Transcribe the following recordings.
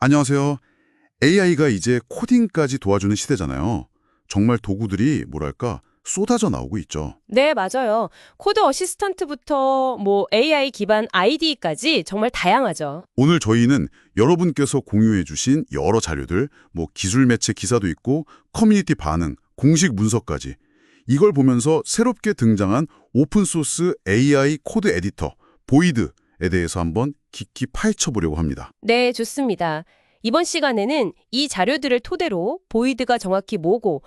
안녕하세요. AI가 이제 코딩까지 도와주는 시대잖아요. 정말 도구들이 뭐랄까 쏟아져 나오고 있죠. 네, 맞아요. 코드 어시스턴트부터 AI 기반 IDE까지 정말 다양하죠. 오늘 저희는 여러분께서 공유해 주신 여러 자료들, 기술 매체 기사도 있고 커뮤니티 반응, 공식 문서까지 이걸 보면서 새롭게 등장한 오픈소스 AI 코드 에디터, 보이드에 대해서 한번 깊이 파헤쳐 보려고 합니다. 네, 좋습니다. 이번 시간에는 이 자료들을 토대로 보이드가 정확히 뭐고,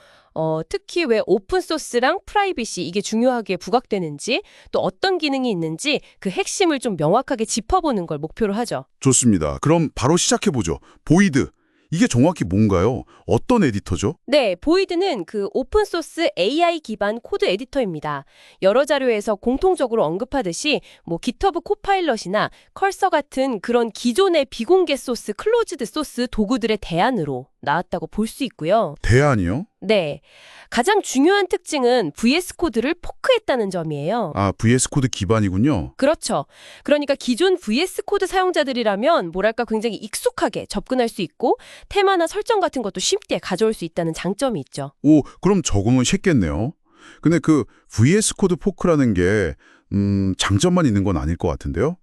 특히 왜 오픈소스랑 프라이빗이 이게 중요하게 부각되는지, 또 어떤 기능이 있는지 그 핵심을 좀 명확하게 짚어보는 걸 목표로 하죠. 좋습니다. 그럼 바로 시작해 보죠. 보이드. 이게 정확히 뭔가요? 어떤 에디터죠? 네, 보이드는 그 오픈소스 AI 기반 코드 에디터입니다. 여러 자료에서 공통적으로 언급하듯이 GitHub 코파일럿이나 컬서 같은 그런 기존의 비공개 소스, 클로즈드 소스 도구들의 대안으로 나왔다고 볼 수 있고요. 대안이요? 네, 가장 중요한 특징은 VS 코드를 포크했다는 점이에요. 아, VS 코드 기반이군요. 그렇죠. 그러니까 기존 VS 코드 사용자들이라면 뭐랄까 굉장히 익숙하게 접근할 수 있고 테마나 설정 같은 것도 쉽게 가져올 수 있다는 장점이 있죠. 오, 그럼 적응은 쉽겠네요. 근데 그 VS 코드 포크라는 게 장점만 있는 건 아닐 것 같은데요.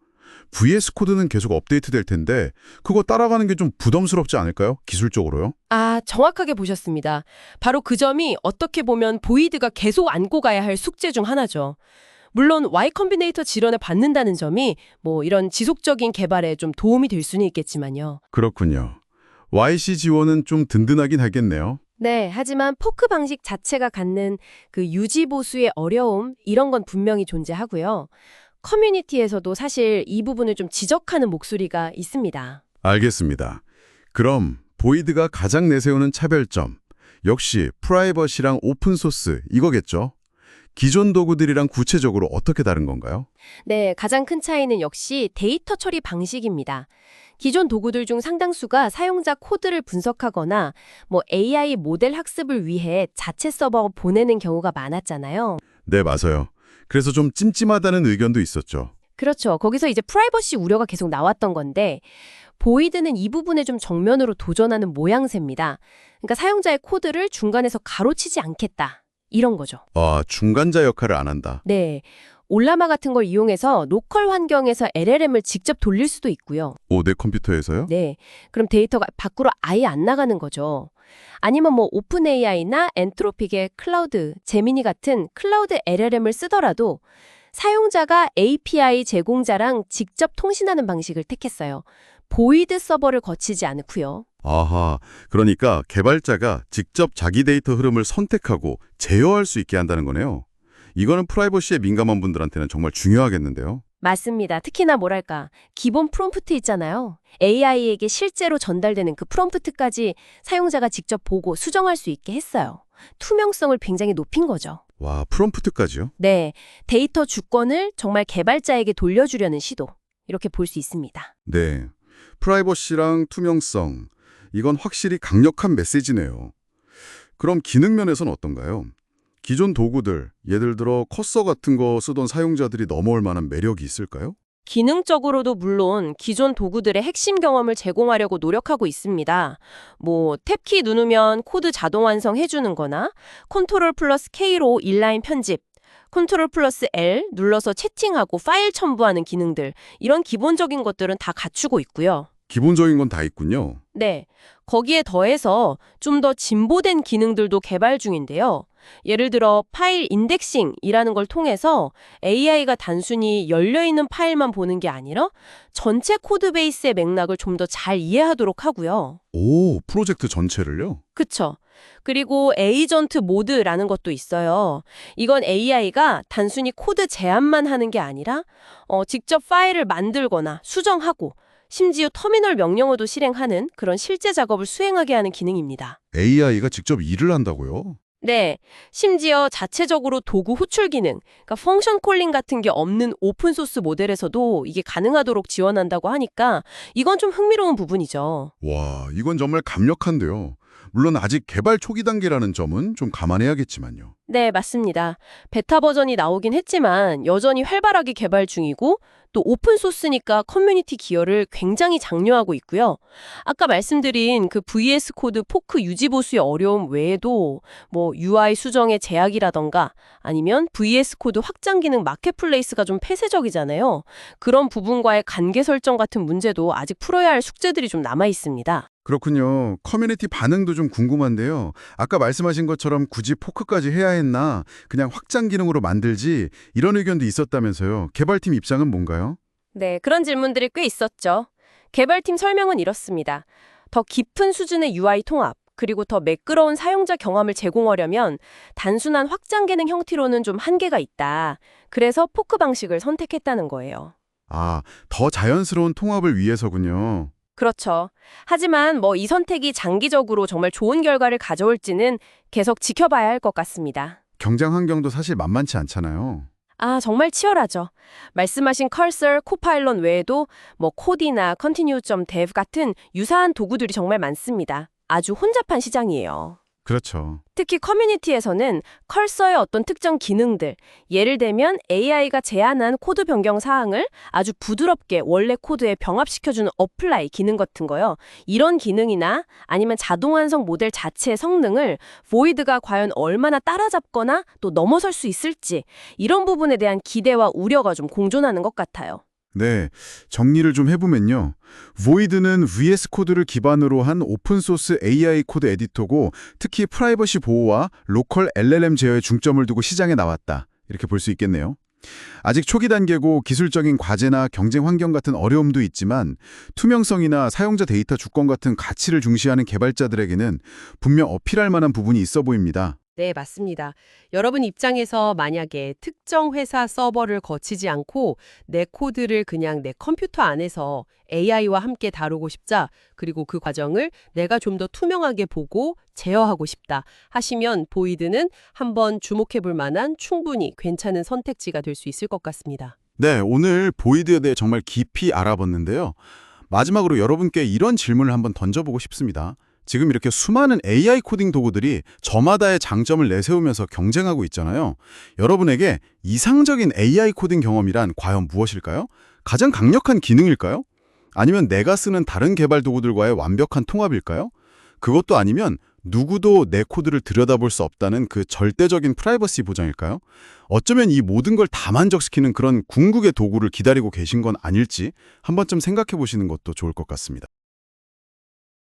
VS 코드는 계속 업데이트 될 텐데 그거 따라가는 게 좀 부담스럽지 않을까요? 기술적으로요? 아, 정확하게 보셨습니다. 바로 그 점이 어떻게 보면 보이드가 계속 안고 가야 할 숙제 중 하나죠. 물론 Y 컴비네이터 지원을 받는다는 점이 이런 지속적인 개발에 좀 도움이 될 수는 있겠지만요. 그렇군요. YC 지원은 좀 든든하긴 하겠네요. 네, 하지만 포크 방식 자체가 갖는 그 유지 보수의 어려움 이런 건 분명히 존재하고요. 커뮤니티에서도 사실 이 부분을 좀 지적하는 목소리가 있습니다. 알겠습니다. 그럼 보이드가 가장 내세우는 차별점, 역시 프라이버시랑 오픈소스 이거겠죠? 기존 도구들이랑 구체적으로 어떻게 다른 건가요? 네, 가장 큰 차이는 역시 데이터 처리 방식입니다. 기존 도구들 중 상당수가 사용자 코드를 분석하거나 AI 모델 학습을 위해 자체 서버 보내는 경우가 많았잖아요. 네, 맞아요. 그래서 좀 찜찜하다는 의견도 있었죠. 그렇죠. 거기서 이제 프라이버시 우려가 계속 나왔던 건데 보이드는 이 부분에 좀 정면으로 도전하는 모양새입니다. 그러니까 사용자의 코드를 중간에서 가로치지 않겠다. 이런 거죠. 아, 중간자 역할을 안 한다. 네. 올라마 같은 걸 이용해서 로컬 환경에서 LLM을 직접 돌릴 수도 있고요. 오, 내 컴퓨터에서요? 네. 그럼 데이터가 밖으로 아예 안 나가는 거죠. 아니면 오픈 AI나 엔트로픽의 클라우드, 제미니 같은 클라우드 LLM을 쓰더라도 사용자가 API 제공자랑 직접 통신하는 방식을 택했어요. 보이드 서버를 거치지 않고요. 아하, 그러니까 개발자가 직접 자기 데이터 흐름을 선택하고 제어할 수 있게 한다는 거네요. 이거는 프라이버시에 민감한 분들한테는 정말 중요하겠는데요. 맞습니다. 특히나 기본 프롬프트 있잖아요. AI에게 실제로 전달되는 그 프롬프트까지 사용자가 직접 보고 수정할 수 있게 했어요. 투명성을 굉장히 높인 거죠. 와, 프롬프트까지요? 네, 데이터 주권을 정말 개발자에게 돌려주려는 시도. 이렇게 볼 수 있습니다. 네. 프라이버시랑 투명성, 이건 확실히 강력한 메시지네요. 그럼 기능 면에서는 어떤가요? 기존 도구들, 예를 들어 커서 같은 거 쓰던 사용자들이 넘어올 만한 매력이 있을까요? 기능적으로도 물론 기존 도구들의 핵심 경험을 제공하려고 노력하고 있습니다. 탭키 누르면 코드 자동 완성해주는 거나 컨트롤 플러스 K로 인라인 편집, 컨트롤 플러스 L 눌러서 채팅하고 파일 첨부하는 기능들, 이런 기본적인 것들은 다 갖추고 있고요. 기본적인 건 다 있군요. 네, 거기에 더해서 좀 더 진보된 기능들도 개발 중인데요. 예를 들어 파일 인덱싱이라는 걸 통해서 AI가 단순히 열려있는 파일만 보는 게 아니라 전체 코드 베이스의 맥락을 좀 더 잘 이해하도록 하고요. 오, 프로젝트 전체를요? 그쵸? 그리고 에이전트 모드라는 것도 있어요. 이건 AI가 단순히 코드 제안만 하는 게 아니라 직접 파일을 만들거나 수정하고 심지어 터미널 명령어도 실행하는 그런 실제 작업을 수행하게 하는 기능입니다. AI가 직접 일을 한다고요? 네, 심지어 자체적으로 도구 호출 기능, 그러니까 펑션 콜링 같은 게 없는 오픈소스 모델에서도 이게 가능하도록 지원한다고 하니까 이건 좀 흥미로운 부분이죠. 와, 이건 정말 강력한데요. 물론 아직 개발 초기 단계라는 점은 좀 감안해야겠지만요. 네, 맞습니다. 베타 버전이 나오긴 했지만 여전히 활발하게 개발 중이고 또 오픈 소스니까 커뮤니티 기여를 굉장히 장려하고 있고요. 아까 말씀드린 그 VS 코드 포크 유지 보수의 어려움 외에도 뭐 UI 수정의 제약이라던가 아니면 VS 코드 확장 기능 마켓플레이스가 좀 폐쇄적이잖아요. 그런 부분과의 관계 설정 같은 문제도 아직 풀어야 할 숙제들이 좀 남아 있습니다. 그렇군요. 커뮤니티 반응도 좀 궁금한데요. 아까 말씀하신 것처럼 굳이 포크까지 해야 했나? 그냥 확장 기능으로 만들지? 이런 의견도 있었다면서요. 개발팀 입장은 뭔가요? 네, 그런 질문들이 꽤 있었죠. 개발팀 설명은 이렇습니다. 더 깊은 수준의 UI 통합, 그리고 더 매끄러운 사용자 경험을 제공하려면 단순한 확장 기능 형태로는 좀 한계가 있다. 그래서 포크 방식을 선택했다는 거예요. 아, 더 자연스러운 통합을 위해서군요. 그렇죠. 하지만 뭐 이 선택이 장기적으로 정말 좋은 결과를 가져올지는 계속 지켜봐야 할 것 같습니다. 경쟁 환경도 사실 만만치 않잖아요. 아, 정말 치열하죠. 말씀하신 컬서, 코파일럿 외에도 뭐 코디나 continue.dev 같은 유사한 도구들이 정말 많습니다. 아주 혼잡한 시장이에요. 그렇죠. 특히 커뮤니티에서는 컬서의 어떤 특정 기능들, 예를 들면 AI가 제안한 코드 변경 사항을 아주 부드럽게 원래 코드에 병합시켜주는 어플라이 기능 같은 거요. 이런 기능이나 아니면 자동 완성 모델 자체의 성능을 보이드가 과연 얼마나 따라잡거나 또 넘어설 수 있을지 이런 부분에 대한 기대와 우려가 좀 공존하는 것 같아요. 네, 정리를 좀 해보면요. Void는 VS 코드를 기반으로 한 오픈소스 AI 코드 에디터고 특히 프라이버시 보호와 로컬 LLM 제어에 중점을 두고 시장에 나왔다. 이렇게 볼 수 있겠네요. 아직 초기 단계고 기술적인 과제나 경쟁 환경 같은 어려움도 있지만 투명성이나 사용자 데이터 주권 같은 가치를 중시하는 개발자들에게는 분명 어필할 만한 부분이 있어 보입니다. 네, 맞습니다. 여러분 입장에서 만약에 특정 회사 서버를 거치지 않고 내 코드를 그냥 내 컴퓨터 안에서 AI와 함께 다루고 싶자, 그리고 그 과정을 내가 좀 더 투명하게 보고 제어하고 싶다 하시면 보이드는 한번 주목해 볼 만한 충분히 괜찮은 선택지가 될 수 있을 것 같습니다. 네, 오늘 보이드에 대해 정말 깊이 알아봤는데요. 마지막으로 여러분께 이런 질문을 한번 던져보고 싶습니다. 지금 이렇게 수많은 AI 코딩 도구들이 저마다의 장점을 내세우면서 경쟁하고 있잖아요. 여러분에게 이상적인 AI 코딩 경험이란 과연 무엇일까요? 가장 강력한 기능일까요? 아니면 내가 쓰는 다른 개발 도구들과의 완벽한 통합일까요? 그것도 아니면 누구도 내 코드를 들여다볼 수 없다는 그 절대적인 프라이버시 보장일까요? 어쩌면 이 모든 걸 다 만족시키는 그런 궁극의 도구를 기다리고 계신 건 아닐지 한 번쯤 생각해 보시는 것도 좋을 것 같습니다.